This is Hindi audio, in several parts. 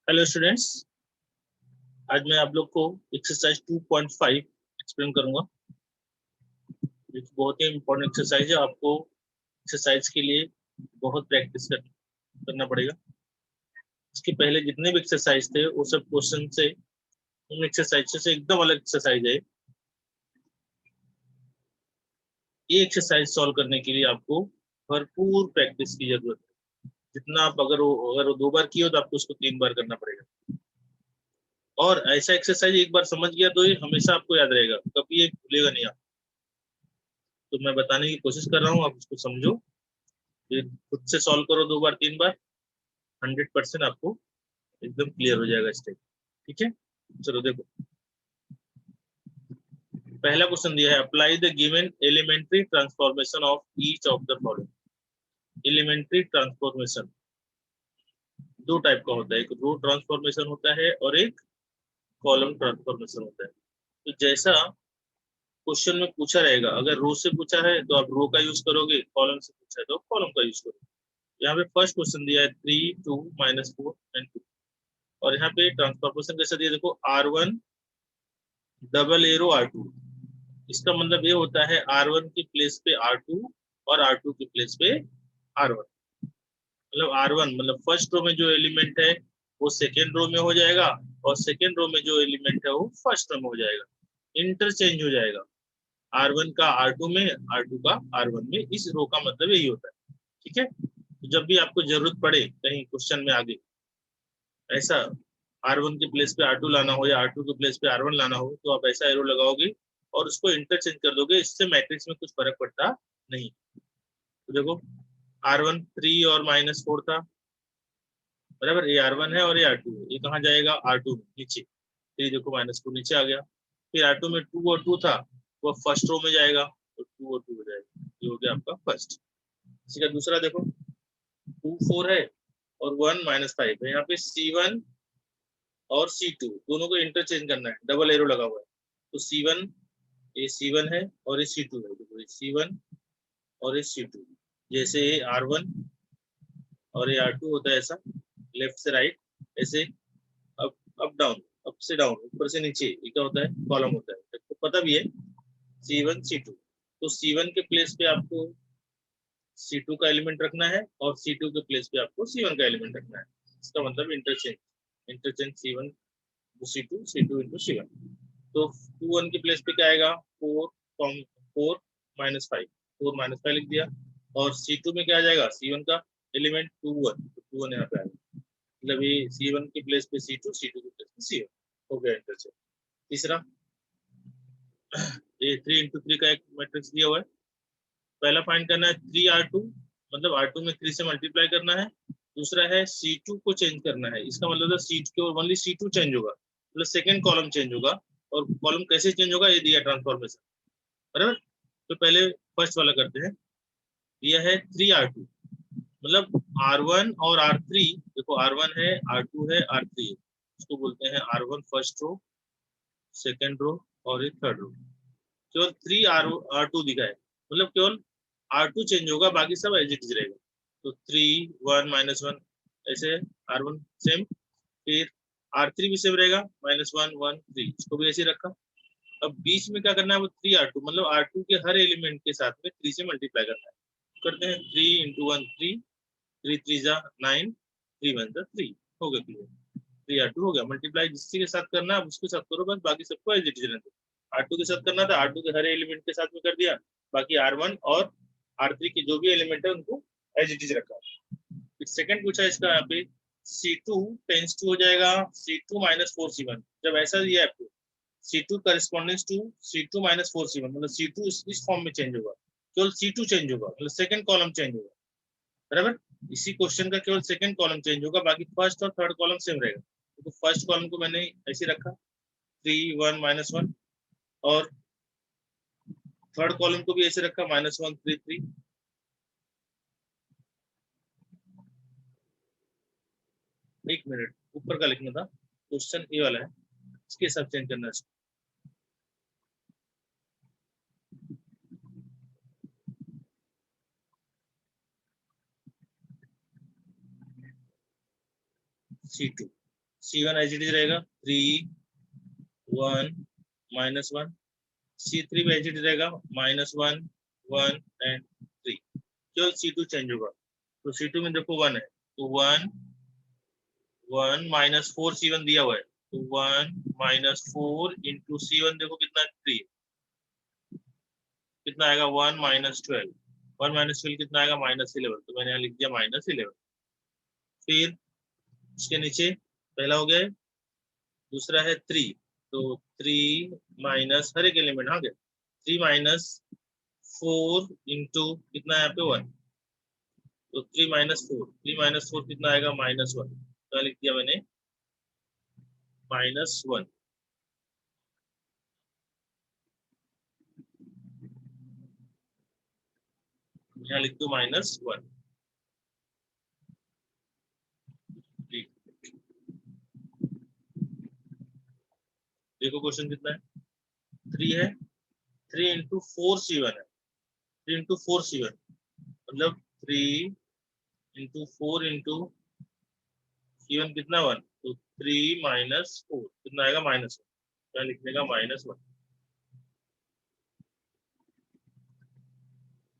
हेलो स्टूडेंट्स, आज मैं आप लोग को एक्सरसाइज 2.5 एक्सप्लेन करूंगा। ये बहुत ही इम्पोर्टेंट एक्सरसाइज है। आपको एक्सरसाइज के लिए बहुत प्रैक्टिस करना पड़ेगा। इसके पहले जितने भी एक्सरसाइज थे वो सब क्वेश्चन से, उन एक्सरसाइज से एकदम अलग एक्सरसाइज है। ये एक्सरसाइज सॉल्व करने के लिए आपको भरपूर प्रैक्टिस की जरूरत है। जितना आप अगर वो 2 बार किए हो तो आपको उसको 3 बार करना पड़ेगा। और ऐसा एक्सरसाइज एक बार समझ गया तो ये हमेशा आपको याद रहेगा, कभी ये भूलेगा नहीं आप। तो मैं बताने की कोशिश कर रहा हूँ, आप उसको समझो, फिर खुद से सॉल्व करो 2 बार 3 बार। 100% आपको एकदम क्लियर हो जाएगा स्टेप। ठीक है, चलो देखो। पहला क्वेश्चन दिया है, apply the given elementary transformation of each of the following. Elementary transformation दो टाइप का होता है, एक रो ट्रांसफॉर्मेशन होता है और एक कॉलम ट्रांसफॉर्मेशन होता है। तो जैसा क्वेश्चन में पूछा रहेगा, अगर रो से पूछा है तो आप रो का यूज करोगे, कॉलम से पूछा है तो कॉलम का यूज करोगे। यहाँ पे फर्स्ट क्वेश्चन दिया है 3 2 -4 एंड 2। और यहाँ पे ट्रांसफॉर्मेशन कैसे दिया, देखो R1 डबल एरो R2। इसका मतलब ये होता है R1 की प्लेस पे R2 और R2 की प्लेस पे R1। मतलब R1 मतलब फर्स्ट रो में जो एलिमेंट है वो सेकेंड रो में हो जाएगा, और सेकेंड रो में जो एलिमेंट है वो फर्स्ट रो में हो जाएगा, इंटरचेंज हो जाएगा। R1 का R2 में, R2 का R1 में। इस रो का मतलब यही होता है। ठीक है, तो जब भी आपको जरूरत पड़े कहीं क्वेश्चन में आगे ऐसा R1 के प्लेस पे R2 लाना हो या R2 के प्लेस पे R1 लाना हो, तो आप ऐसा एरो लगाओगे और उसको इंटरचेंज कर दोगे। इससे मैट्रिक्स में कुछ फर्क पड़ता नहीं। तो देखो, R1 3 और -4 था, बराबर। ये R1 है और ये R2 है। ये कहाँ जाएगा, R2 में नीचे। फिर देखो -4 नीचे आ गया। फिर R2 में 2 और 2 था, वो फर्स्ट रो में जाएगा, तो 2 और 2 हो जाएगा। ये हो गया आपका फर्स्ट। इसी का दूसरा देखो, 2 4 है और 1 -5 है। यहाँ पे C1 और C2 दोनों को इंटरचेंज करना है, डबल एरो लगा हुआ है। तो C1, ये C1 है और ये C2 है। देखो, ये C1 और ये C2। जैसे ये R1 और ये R2 होता है ऐसा, लेफ्ट से राइट, ऐसे अप अप डाउन, अप से डाउन, ऊपर से नीचे, ये क्या होता है, कॉलम होता है। तो पता भी है C1 C2। तो C1 के प्लेस पे आपको C2 का एलिमेंट रखना है और C2 के प्लेस पे आपको C1 का एलिमेंट रखना है। इसका मतलब interchange, interchange C1 C2, C2 into C1। तो 2 1 के प्लेस पे क्या आएगा, 4 4 -5, 4 -5 लिख दिया। और C2 में क्या आ जाएगा, C1 का एलिमेंट 2 1, तो 2 1 यहाँ पे आएगा। मतलब ये C1 के प्लेस पे C2, C2 के प्लेस पे C1 हो गया इंटरचेंज। तीसरा, ये 3 इंटू 3 का एक मैट्रिक्स दिया हुआ है। पहला फाइंड करना है 3R2, मतलब R2 में 3 से मल्टीप्लाई करना है। दूसरा है C2 को चेंज करना है। इसका मतलब C2 ओनली C2 चेंज होगा, मतलब सेकंड कॉलम चेंज होगा। और कॉलम कैसे चेंज होगा, ये दिया ट्रांसफॉर्मेशन, बराबर। तो पहले फर्स्ट वाला करते हैं। यह है 3R2, मतलब R1 और R3। देखो, R1 है, R2 है, R3 है। इसको बोलते हैं R1 first row, second row और ये थर्ड रो। केवल 3R2 दिखा है, मतलब केवल R2 चेंज होगा, बाकी सब एज इट इज रहेगा। तो 3 1 -1 ऐसे, R1 सेम। फिर R3 भी सेम रहेगा, -1 1 3, इसको भी ऐसे रखा। अब बीच में क्या करना है, वो 3R2, मतलब R2 के हर एलिमेंट के साथ में 3 से मल्टीप्लाई करना है। करते हैं 3 × 1 3, 3 3 जा 9, 3 1 जा 3, हो गया क्लियर। 3R2 हो गया। मल्टीप्लाई जिसके के साथ करना है उसके साथ करो, बस बाकी सबको एज इट इज रहने दो। R2 के साथ करना था, R2 के हर एलिमेंट के साथ में कर दिया। बाकी R1 और R3 के जो भी एलिमेंट है उनको एज इट इज रखा। फिर सेकंड पूछा इसका, यहाँ पे C2 टेंस टू हो जाएगा C2 -4 C1। जब ऐसा दिया है आपको, C2 correspondence to C2 -4 C1, मतलब C2 इस फॉर्म में चेंज होगा, केवल C2 चेंज होगा, मतलब सेकंड कॉलम चेंज होगा, बराबर। इसी क्वेश्चन का केवल सेकंड कॉलम चेंज होगा, बाकी फर्स्ट और थर्ड कॉलम सेम रहेगा। तो फर्स्ट कॉलम को मैंने ऐसे रखा, 3 1 -1, और थर्ड कॉलम को भी ऐसे रखा, -1 3 3। एक मिनट, ऊपर का लिखना था, क्वेश्चन ए वाला है, इसके हिसाब चेंज करना है। C2 C1 as it is रहेगा 3 1 -1, C3 भी एज इट इज रहेगा -1 1 एंड 3, केवल C2 चेंज होगा। तो C2 में देखो 1 है, तो 1 1 -4 C1 दिया हुआ है, तो 1 -4 इंटू C1 देखो कितना 3, कितना आएगा 1 -12, 1 -12 कितना आएगा -11, तो मैंने यहाँ लिख दिया -11। फिर इसके नीचे पहला हो गया, दूसरा है 3, तो 3 माइनस हर एक एलिमेंट आ गया, 3 -4 इंटू कितना है यहाँ पे 1, तो 3 -4 कितना आएगा -1, तो लिख दिया मैंने -1। यहाँ लिख दो -1। देखो क्वेश्चन कितना है, 3 है, 3 इंटू 4 C1 है, 3 इंटू 4 C1 मतलब 3 इंटू 4 इंटू C1 कितना 1, तो 3 -4 कितना आएगा -1, क्या लिखने का -1,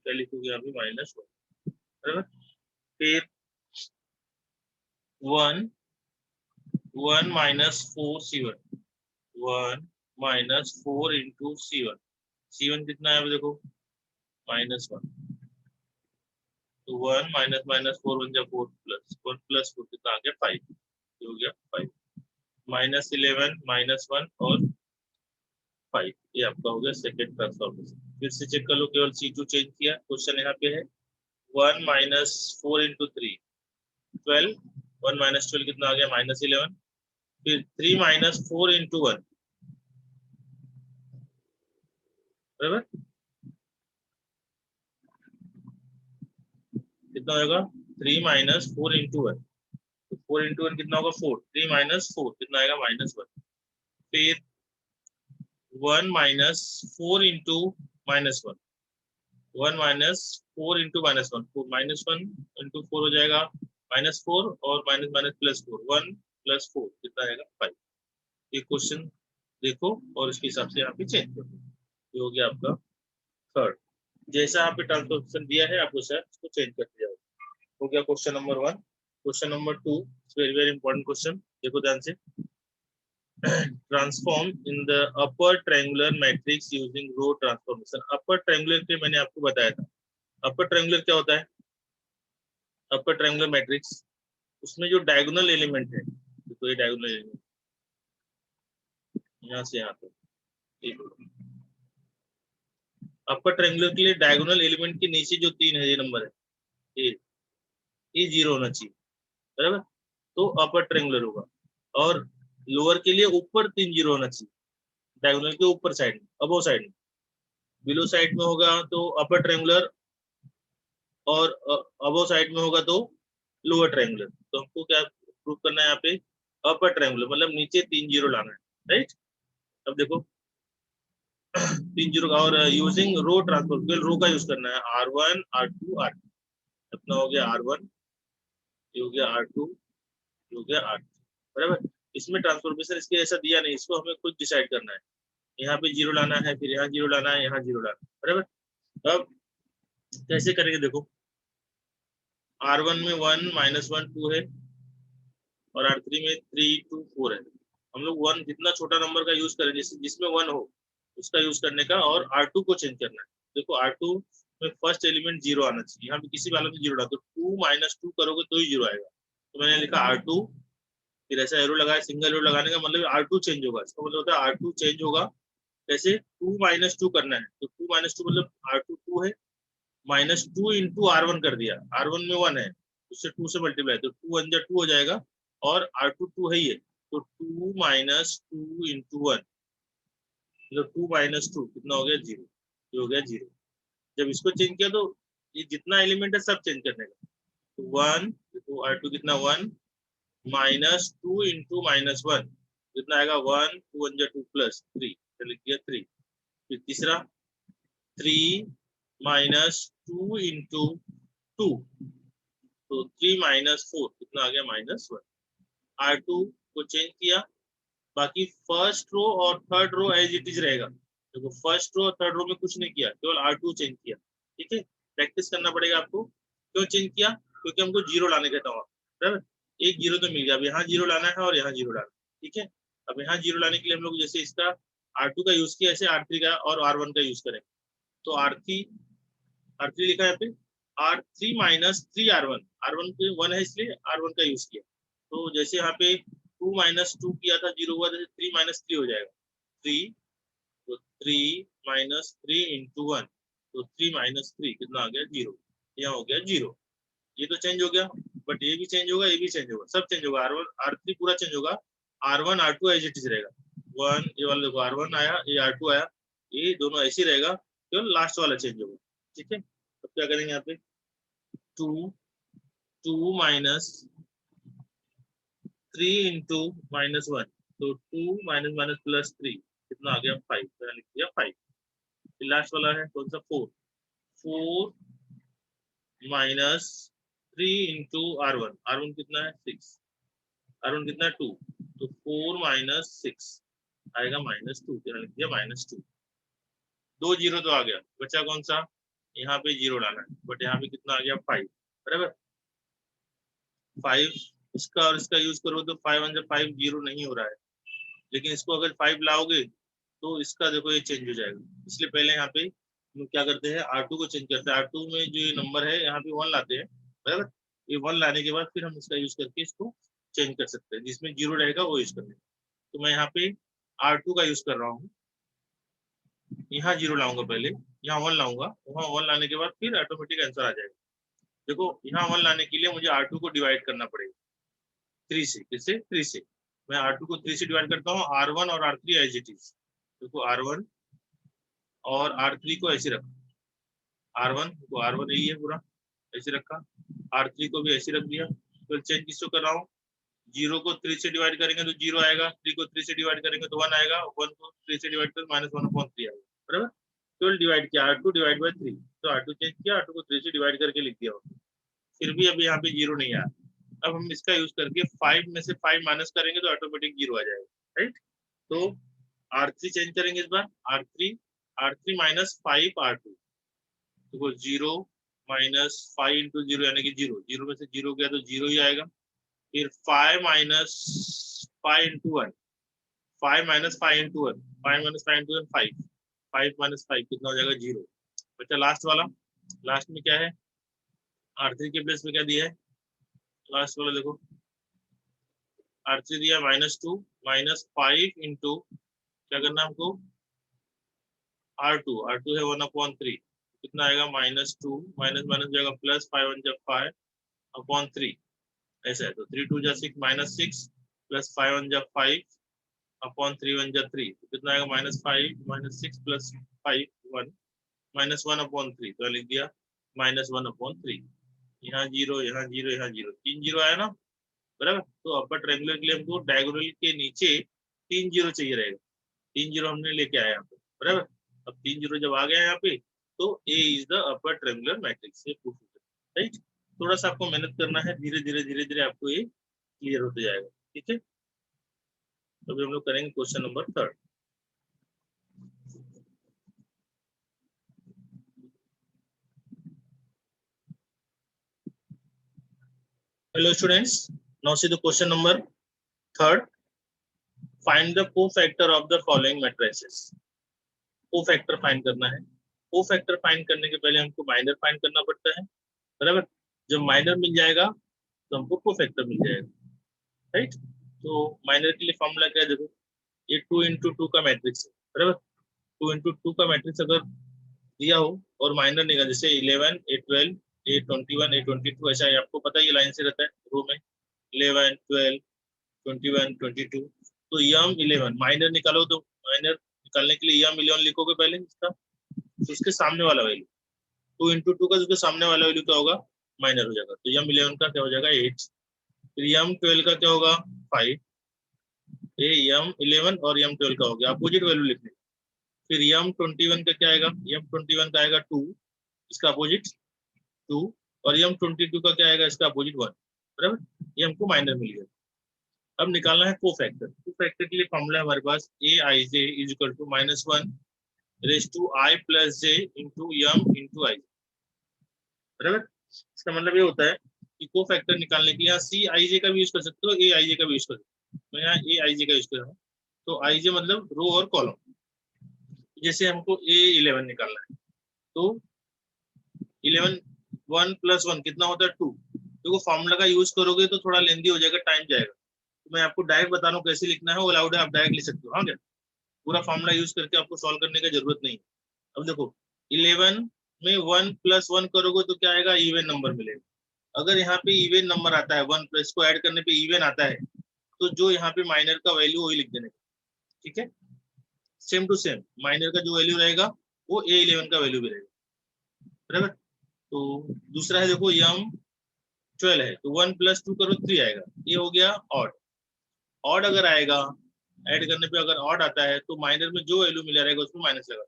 क्या लिखोगे यहाँ पे -1, बराबर। फिर 1 1 -4 C1, 1 -4 इंटू C1 कितना है देखो -1, तो 1 -4 बन जाए 4 प्लस 4 कितना आ गया 5, ये हो गया 5, -11 -1 और 5, ये आपका हो गया सेकेंड ट्रांसफॉर्मेशन। फिर से चेक कर लो, केवल C2 चेंज किया। क्वेश्चन यहाँ पे है 1 -4 इंटू 3 12, 1 -12 कितना आ गया -11, फिर 3 -4 इंटू 1, बराबर कितना होगा 3 -4 इंटू 1, तो 4 इंटू 1 कितना होगा 4, 3 -4 कितना आएगा -1, फिर 1 -4 इंटू -1, 1 -4 इंटू -1, तो -1 इंटू 4 हो जाएगा -4 और माइनस +4, 1 +4 कितना आएगा 5। ये क्वेश्चन देखो और इसके हिसाब से यहाँ पे चेंज कर दो, ये हो गया आपका थर्ड। जैसा यहाँ पे ट्रांसफॉर्मेशन दिया है आपको सर इसको चेंज कर दिया हो गया question number 1। Question number 2 very very important question, देखो ध्यान से। Transform in the upper triangular matrix using row transformation. Upper triangular के मैंने आपको बताया था, अपर ट्रायंगुलर क्या होता है, अपर ट्रायंगुलर मैट्रिक्स उसमें जो डायगोनल एलिमेंट है, तो ये डायगोनल एलिमेंट यहाँ से यहाँ पे, अपर ट्रायंगुलर के लिए डायगोनल एलिमेंट के नीचे जो 3 है ये नंबर है, ये 0 होना चाहिए, बराबर, तो अपर ट्रायंगुलर होगा। और लोअर के लिए ऊपर 3 0 होना चाहिए, डायगोनल के ऊपर साइड में, अबो साइड में, बिलो साइड में होगा तो अपर ट्रायंगुलर और अबो साइड में होगा तो लोअर ट्रायंगुलर। तो हमको क्या प्रूव करना है यहाँ पे, अपर ट्रायंगुलर मतलब नीचे 3 0 लाना है, राइट। अब देखो 3 0 और यूजिंग रो ट्रांसफॉर्म, रो का यूज करना है, R1 R2 R3, अपना हो गया R1, ये हो गया R2, ये हो गया R3, बराबर। इसमें ट्रांसफॉर्मेशन इसके ऐसा दिया नहीं, इसको हमें खुद डिसाइड करना है, यहाँ पे 0 लाना है, फिर यहाँ 0 लाना है, यहाँ 0 लाना है, बराबर। अब कैसे करेंगे देखो, R1 में 1 -1 2 है और R3 में 3 2 4 है। हम लोग 1 जितना छोटा नंबर का यूज करें, जिसमें 1 हो उसका यूज करने का, और R2 को चेंज करना है। देखो R2 में फर्स्ट एलिमेंट 0 आना चाहिए, यहाँ पे किसी वाले में 0 डाल, तो 2 -2 करोगे तो ही 0 आएगा, तो मैंने लिखा R2, फिर ऐसा एरो लगाया, सिंगल एरो लगाने का मतलब R2 चेंज होगा, इसका मतलब होता है R2 चेंज होगा कैसे, 2 -2 करना है, तो 2 -2 मतलब R2 2 है, -2 इंटू R1 कर दिया, R1 में 1 है, उससे 2 से मल्टीप्लाई, तो 2 1 2 हो जाएगा, और R2 2 है ही है, तो 2 -2 इंटू 1 मतलब 2 -2 कितना हो गया 0, ये हो गया 0। जब इसको चेंज किया तो ये जितना एलिमेंट है सब चेंज करने का, तो 1, तो R2 कितना 1 -2 इंटू -1 कितना आएगा 1 2 1 2 +3, तो लिख दिया 3। फिर तीसरा 3 -2 इंटू 2, तो 3 -4 कितना आ गया -1, R2 को चेंज किया, बाकी फर्स्ट रो और third row as it is रहेगा। देखो फर्स्ट रो और थर्ड रो में कुछ नहीं किया, केवल R2 चेंज किया। ठीक है, प्रैक्टिस करना पड़ेगा आपको। क्यों चेंज किया? क्योंकि हमको जीरो लाने का था वहाँ, बराबर। एक जीरो तो मिल गया, अब यहाँ जीरो लाना है और यहाँ जीरो लाना है। ठीक है, अब यहाँ जीरो लाने के लिए हम लोग जैसे इसका R2 का यूज किया, ऐसे R3 का और R1 का यूज करें। तो R3 लिखा है यहाँ पे, R3 माइनस 3R1, R1 पे 1 है इसलिए R1 का यूज किया। तो जैसे यहाँ पे 2 माइनस 2 किया था, 0 हुआ, जैसे 3 माइनस 3 हो जाएगा 3, तो 3 माइनस 3 इंटू 1, तो 3 माइनस 3 कितना आ गया? 0। यहाँ हो गया 0। ये तो चेंज हो गया, बट ये भी चेंज होगा, ये भी चेंज होगा, सब चेंज होगा। R1 R3 पूरा चेंज होगा, R1 R2 as it is रहेगा। 1 ये वाला देखो, R1 आया, ये R2 आया, ये दोनों ऐसे ही रहेगा, केवल लास्ट वाला चेंज होगा। ठीक है, अब क्या करेंगे यहाँ पे, 2 माइनस 3 इंटू माइनस 1, तो 2 माइनस माइनस प्लस 3 कितना आ गया? 5, मैंने लिख दिया 5। फिर लास्ट वाला है कौन सा? 4 माइनस 3 इंटू R1 कितना है? 6, R1 कितना है? 2, तो 4 माइनस 6 आएगा -2, मैंने लिख दिया -2। 2 जीरो तो आ गया, बचा कौन सा? यहाँ पे जीरो लाना है, बट यहाँ पे कितना आ गया? 5, बराबर। 5 इसका और इसका यूज करो तो 5 1 5, जीरो नहीं हो रहा है, लेकिन इसको अगर 5 लाओगे तो इसका देखो ये चेंज हो जाएगा। इसलिए पहले यहाँ पे हम क्या करते हैं, R2 को चेंज करते हैं। R2 में जो ये नंबर है यहाँ पे 1 लाते हैं, बराबर। ये 1 लाने के बाद फिर हम इसका यूज करके इसको चेंज कर सकते हैं, जिसमें जीरो रहेगा वो यूज करते हैं। तो मैं यहाँ पे R2 का यूज कर रहा हूँ, यहाँ जीरो लाऊंगा पहले, यहाँ 1 लाऊंगा, वहाँ 1 लाने के बाद फिर ऑटोमेटिक आंसर आ जाएगा। देखो यहाँ 1 लाने के लिए मुझे R2 को डिवाइड करना पड़ेगा 3 से। किससे? 3 से। मैं R2 को 3 से डिवाइड करता हूँ, R1 और R3 एज इट इज। देखो R1 और R3 को ऐसे रखा, R1 को R1 यही है पूरा ऐसे रखा, R3 को भी ऐसे रख दिया। तो चेंज किसको कर रहा हूँ? 0 को 3 से डिवाइड करेंगे तो 0 आएगा, 3 को 3 से डिवाइड करेंगे तो 1 आएगा, 1 को 3 से डिवाइड कर -1/3 आएगा, बराबर। केवल डिवाइड किया, R2 डिवाइड बाय 3, तो R2 चेंज किया, R2 को 3 से डिवाइड करके लिख दिया, फिर भी अभी यहाँ पे जीरो नहीं आया। अब हम इसका यूज करके 5 में से 5 माइनस करेंगे तो ऑटोमेटिक जीरो आ जाएगा, राइट। तो R3 चेंज करेंगे इस बार, R3 माइनस 5 R2, देखो 0 माइनस 5 इंटू 0 यानी कि 0, 0 में से 0 गया तो 0 ही आएगा। फिर 5 minus 5 into 1, 5 minus 5 into 1, 5 minus 5 into 1 5, 5 minus 5 कितना हो जाएगा? 0। बच्चा लास्ट वाला, लास्ट में क्या है? R3 के प्लेस में क्या दिया है? लास्ट वाला देखो, R3 दिया -2, -5 इंटू क्या करना हमको? R2 है 1/3, कितना आएगा? -2, माइनस माइनस जाएगा प्लस, 5 1 5/3 ऐसा है। तो 3 2 6 -6 प्लस 5 1 5/3 1 3, तो कितना आएगा? -5 -6 प्लस 5 1 -1/3, तो लिख दिया -1/3। यहाँ 0, यहाँ 0, यहाँ 0, 3 जीरो आया ना, बराबर। तो अपर ट्रायंगुलर के लिए हमको डायगोनल के नीचे 3 जीरो चाहिए रहेगा, 3 जीरो हमने लेके आया यहाँ पे, बराबर। अब 3 जीरो जब आ गया यहाँ पे तो A is the upper triangular matrix, ये प्रूफ हो गया, राइट। थोड़ा सा आपको मेहनत करना है, धीरे धीरे आपको ये क्लियर होते जाएगा, ठीक है। तो अभी हम लोग करेंगे question number 3। Hello students, now see the question number 3। Find the cofactor of the following matrices. Cofactor find करना है। कोफैक्टर फाइंड करने के पहले हमको माइनर फाइंड करना पड़ता है, बराबर। जब माइनर मिल जाएगा तो हमको कोफैक्टर मिल जाएगा, राइट। तो माइनर के लिए फॉर्मूला क्या है? देखो, ये 2 इंटू 2 का मैट्रिक्स है, बराबर। 2 इंटू 2 का मैट्रिक्स अगर दिया हो और माइनर निकाल, जैसे 11 A12 A21 A22, ऐसा आपको पता ही लाइन से रहता है रो में, 11 12 21 22। तो यम 11 माइनर निकालो, तो माइनर निकालने के लिए यम 11 लिखोगे पहले इसका, तो उसके सामने वाला वैल्यू 2 इंटू 2 का उसके सामने वाला वैल्यू क्या होगा? माइनर हो जाएगा। तो यम 11 का क्या हो जाएगा? 8। फिर यम 12 का क्या होगा? 5। ये यम 11 और यम 12 का हो गया, अपोजिट वैल्यू लिखने। फिर यम 21 का क्या आएगा? यम 21 का आएगा 2, इसका अपोजिट 2। और यम 22 का क्या आएगा? इसका अपोजिट 1, बराबर। ये हमको माइनर मिल गया। अब निकालना है कोफैक्टर। कोफैक्टर के लिए फॉर्मूला है हमारे पास a i j is equal to -1 raise to i plus j into m into i, बराबर। इसका मतलब ये होता है कि कोफैक्टर निकालने के लिए सी आई जे का भी यूज कर सकते हो, ए आई जे का भी यूज कर सकते हो। मैं यहाँ ए आई जे का यूज कर रहा हूँ। तो आई जे मतलब रो और कॉलम। जैसे हमको A11 निकालना है तो 11 1 + 1 कितना होता है 2। देखो फॉर्मूला का यूज करोगे तो थोड़ा लेंदी हो जाएगा, टाइम जाएगा। तो मैं आपको डायरेक्ट बता रहा हूँ कैसे लिखना है, वो अलाउड है, आप डायरेक्ट लिख सकते हो। हाँ क्या, पूरा फॉर्मूला यूज करके आपको सॉल्व करने की जरूरत नहीं है। अब देखो 11 में 1 + 1 करोगे तो क्या आएगा, इवन नंबर मिलेगा। अगर यहाँ पे इवन नंबर आता है 1 प्लस को ऐड करने पे इवन आता है तो जो यहाँ पे माइनर का वैल्यू वही लिख देने का, ठीक है। सेम टू सेम माइनर का जो वैल्यू रहेगा वो A11 का वैल्यू भी रहेगा, बराबर। तो दूसरा है देखो यम 12 है तो 1 + 2 करो 3 आएगा, ये हो गया ऑड। ऑड अगर आएगा ऐड करने पे अगर ऑड आता है तो माइनर में जो वैल्यू मिला रहेगा उसमें माइनस लगा,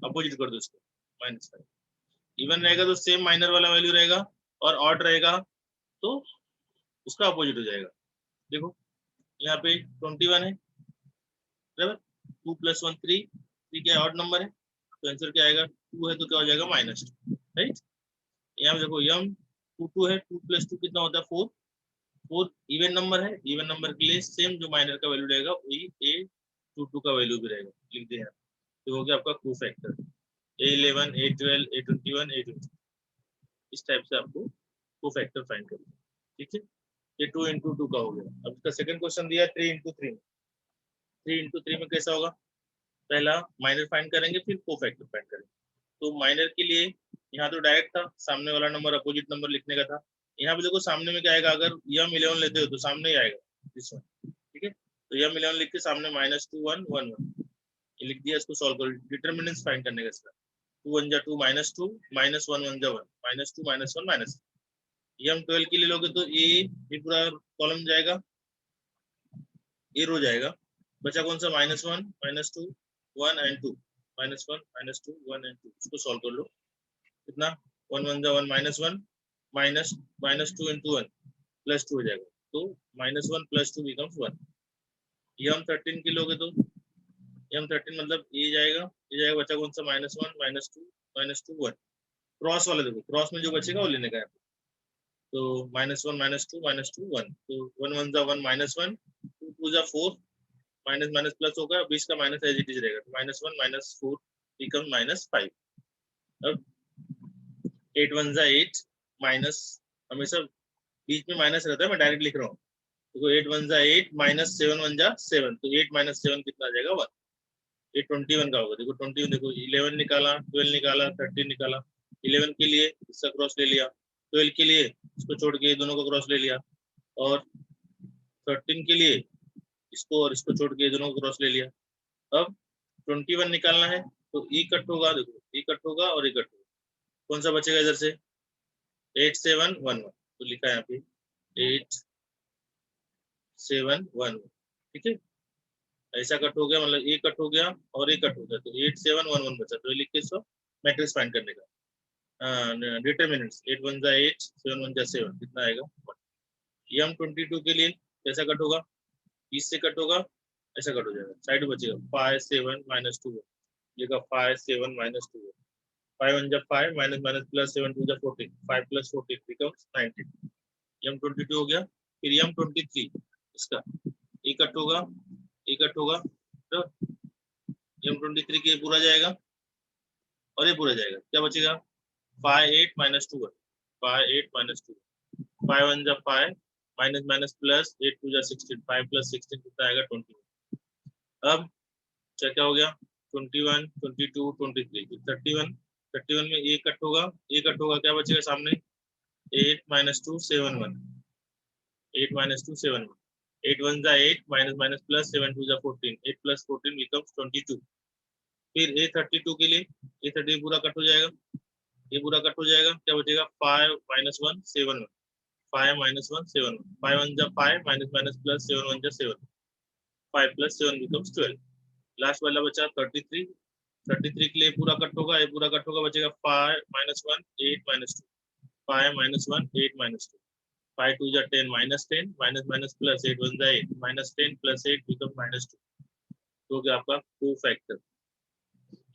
अपोजिट कर दो इसको, -5। इवन रहेगा तो सेम माइनर वाला वैल्यू रहेगा, और ऑड रहेगा तो उसका अपोजिट हो जाएगा। देखो यहाँ पे 21 है, बराबर। 2 + 1 3, 3 क्या ऑड नंबर है तो आंसर क्या आएगा, 2 है तो क्या हो जाएगा -2, राइट। यहाँ पे देखो यम 2 है, 2 + 2 कितना होता है 4, 4 इवन नंबर है, इवन नंबर के लिए सेम जो माइनर का वैल्यू रहेगा वही A22 का वैल्यू भी रहेगा, लिख दिया। तो हो गया आपका cofactor A11 A12 A21 A22। इस टाइप से आपको कोफैक्टर फाइंड करना है, ठीक है। ये 2 × 2 का हो गया। अब इसका सेकंड क्वेश्चन दिया 3 × 3 में। 3 × 3 में कैसा होगा, पहला माइनर फाइंड करेंगे फिर कोफैक्टर फाइंड करेंगे। तो माइनर के लिए यहाँ तो डायरेक्ट था, सामने वाला नंबर अपोजिट नंबर लिखने का था। यहाँ पे देखो सामने में क्या आएगा, अगर यम 11 लेते हो तो सामने ही आएगा दिस वन, ठीक है। तो यम 11 लिख के सामने -2 1 1 1 ये लिख दिया। इसको सॉल्व करो, डिटरमिनेंट्स फाइंड करने का इसका। 2 1 जा 2 -2 -1 1 जा 1 -2 -1 -1। यम 12 के लिए लोगे तो ये पूरा कॉलम जाएगा, ये रो जाएगा, बचा कौन सा -1 -2 1 एंड 2 -1 -2 1 एंड 2। इसको सॉल्व कर लो, कितना 1 1 जा 1 -1 -2 × 1 +2 हो जाएगा। तो -1 + 2 becomes 1। यम 13 के लोगे तो यम 13 मतलब ये जाएगा, बचा कौन सा -1 -2 1। क्रॉस वाला देखो, क्रॉस में जो बचेगा वो लेने का है। तो -1 -2 -2 1, तो 1 1 जा 1 -1 2 2 जा 4 माइनस माइनस प्लस होगा, 20 का माइनस एज इट इज रहेगा, -1 -4 बिकम -5। अब 8 1 जा 8 माइनस, हमेशा बीच में माइनस रहता है, मैं डायरेक्ट लिख रहा हूँ। देखो 8 1 जा 8 -7 1 जा 7, तो 8 - 7 कितना आ जाएगा 1। ये 21 का होगा। देखो 21, देखो 11 निकाला, 12 निकाला, 13 निकाला। 11 के लिए इसका क्रॉस ले लिया, 12 के लिए इसको छोड़ के दोनों को क्रॉस ले लिया, और 13 के लिए इसको और इसको छोड़ के दोनों को क्रॉस ले लिया। अब 21 निकालना है तो ई कट होगा, देखो ई कट होगा और ई कट होगा, कौन सा बचेगा इधर से 8 7 1 1, तो लिखा है यहाँ पे 8 7 1 1, ठीक है। ऐसा कट हो गया, मतलब ए कट हो गया और ए कट हो गया, तो 8 7 1 1 बचा, तो लिख के इसको मैट्रिक्स फाइंड करने का डिटरमिनेंट्स 8 1 जा 8 7 1 जा 7 कितना आएगा 1। यम 22 के लिए कैसा कट होगा, 20 से कट होगा, ऐसा कट हो जाएगा, साइड बचेगा 5 7 -2 लिखा 5 7 -2 5 1 जा 5 माइनस माइनस प्लस 7 2 जा 14 5 + 14 becomes 19। यम 22 हो गया। फिर यम 23 इसका ए कट होगा, ए कट होगा, तो यम 23 के पूरा जाएगा और ये पूरा जाएगा, क्या बचेगा 5 8 -2 5 8 -2 5 1 जा 5 माइनस माइनस प्लस 8 2 जा 16 5 + 16 कितना आएगा 20। अब क्या क्या हो गया 21 22 23 31 में ए कट होगा, क्या बचेगा सामने 8 - 2 7 1 8 - 2 7 1 8 1 जा 8 माइनस माइनस प्लस 7 2 जा 14 8 + 14 becomes 22। फिर A32 के लिए A30 पूरा कट हो जाएगा, ये पूरा कट हो जाएगा, क्या बचेगा 5 - 1 7 1 5 - 1 7 1 5 1 जा 5 माइनस माइनस प्लस 7 1 जा 7 5 + 7 becomes 12। लास्ट वाला बचा 33 के लिए पूरा कट होगा, ये पूरा कट होगा, बचेगा 5 - 1 8 - 2 5 - 1 8 - 2 5 2 जा 10 -10 माइनस माइनस प्लस 8 1 जा 8 -10 प्लस 8 बिकम -2 तो क्या आपका को फैक्टर।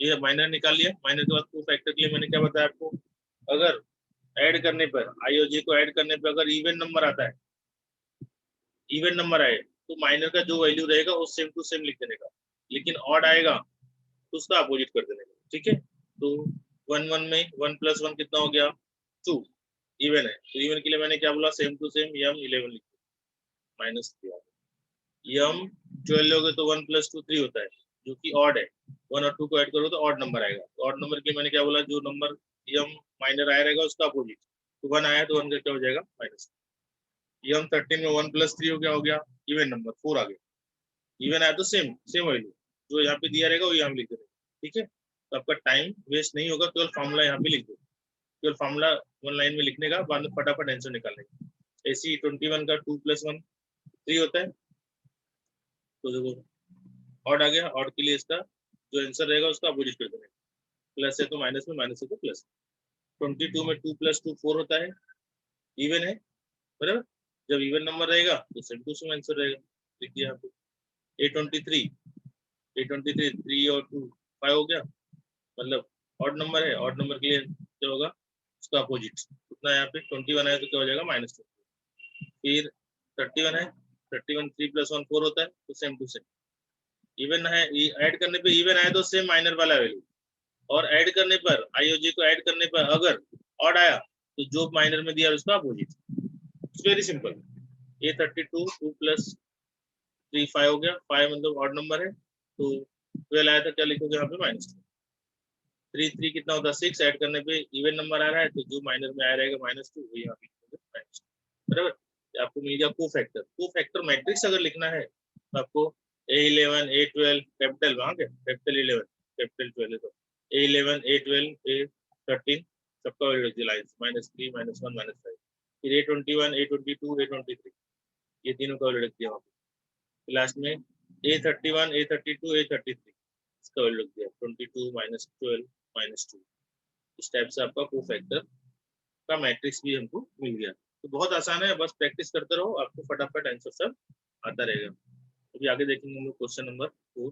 ये माइनर निकाल लिया। माइनर के बाद को फैक्टर के लिए मैंने क्या बताया आपको, अगर ऐड करने पर आईओजे को ऐड करने पर अगर इवन नंबर आता है, इवन नंबर आए तो माइनर का जो वैल्यू रहेगा वो सेम टू सेम लिख देने का, लेकिन ऑड आएगा तो उसका अपोजिट कर देने का। ठीक है, तो 1 1 में 1 + 1 कितना हो गया 2, इवन है तो इवन के लिए मैंने क्या बोला सेम टू सेम यम 11 लिख दिया -3 यम 12 लोगे तो 1 + 2 3 होता है जो कि ऑड है। 1 और 2 को ऐड करो तो ऑड नंबर आएगा। तो ऑड नंबर के लिए मैंने क्या बोला, जो नंबर यम माइनर आया रहेगा उसका अपोजिट। तो 1 आया तो 1 का क्या हो जाएगा माइनस। यम 13 में 1 + 3 हो गया इवन नंबर 4 आ गया। इवन आया तो सेम सेम वैल्यू जो यहाँ पे दिया रहेगा वो यहाँ पे लिख देगा। ठीक है, तो आपका टाइम वेस्ट नहीं होगा, केवल फॉर्मूला यहाँ पे लिख दो, केवल फॉर्मूला 1 लाइन में लिखने का, बाद में फटाफट आंसर निकालने का। ऐसी 21 का 2 + 1 3 होता है, तो देखो ऑड आ गया, ऑड के लिए इसका जो आंसर रहेगा उसका अपोजिट कर देना, प्लस है तो माइनस में, माइनस है तो प्लस। 22 में 2 + 2 4 होता है, इवन है बराबर। जब इवन नंबर रहेगा तो सेम टू सेम आंसर रहेगा, लिख दिया यहाँ पे। 823 3 और 2 5 हो गया, मतलब ऑड नंबर है, ऑड नंबर के लिए क्या होगा उसका अपोजिट। कितना यहाँ पे 21 है तो क्या हो जाएगा -2। फिर 31 है, 31 3 + 1 4 होता है तो सेम टू सेम। इवन है, ऐड करने पे इवन आया तो सेम माइनर वाला वैल्यू, और ऐड करने पर आईओजे को ऐड करने पर अगर ऑड आया तो जो माइनर में दिया उसका opposite. It's very simple. A32 2 + 3 5 हो गया, 5 मतलब ऑड नंबर है तो 12 आया था, क्या लिखोगे यहाँ पे -2। 3 3 कितना होता है 6, ऐड करने पे इवन नंबर आ रहा है तो जो माइनर में आया रहेगा -2 वही यहाँ पे लिखोगे -2 बराबर। आपको मिल गया को फैक्टर। को फैक्टर मैट्रिक्स अगर लिखना है तो आपको A11 A12 कैपिटल वहां के कैपिटल 11 कैपिटल 12 तो A11 A12 A13 सबका वैल्यू रख दिया लाइन -3 -1 -5। फिर A21 A22 A23 ये तीनों का वैल्यू रख दिया वहां पे। लास्ट में A31 A32 A33 इसका वैल्यू रख दिया 22 -12 -2। इस टाइप से आपका को फैक्टर का मैट्रिक्स भी हमको मिल गया। तो बहुत आसान है, बस प्रैक्टिस करते रहो, आपको फटाफट आंसर सब आता रहेगा। अभी आगे देखेंगे हम लोग क्वेश्चन नंबर 4।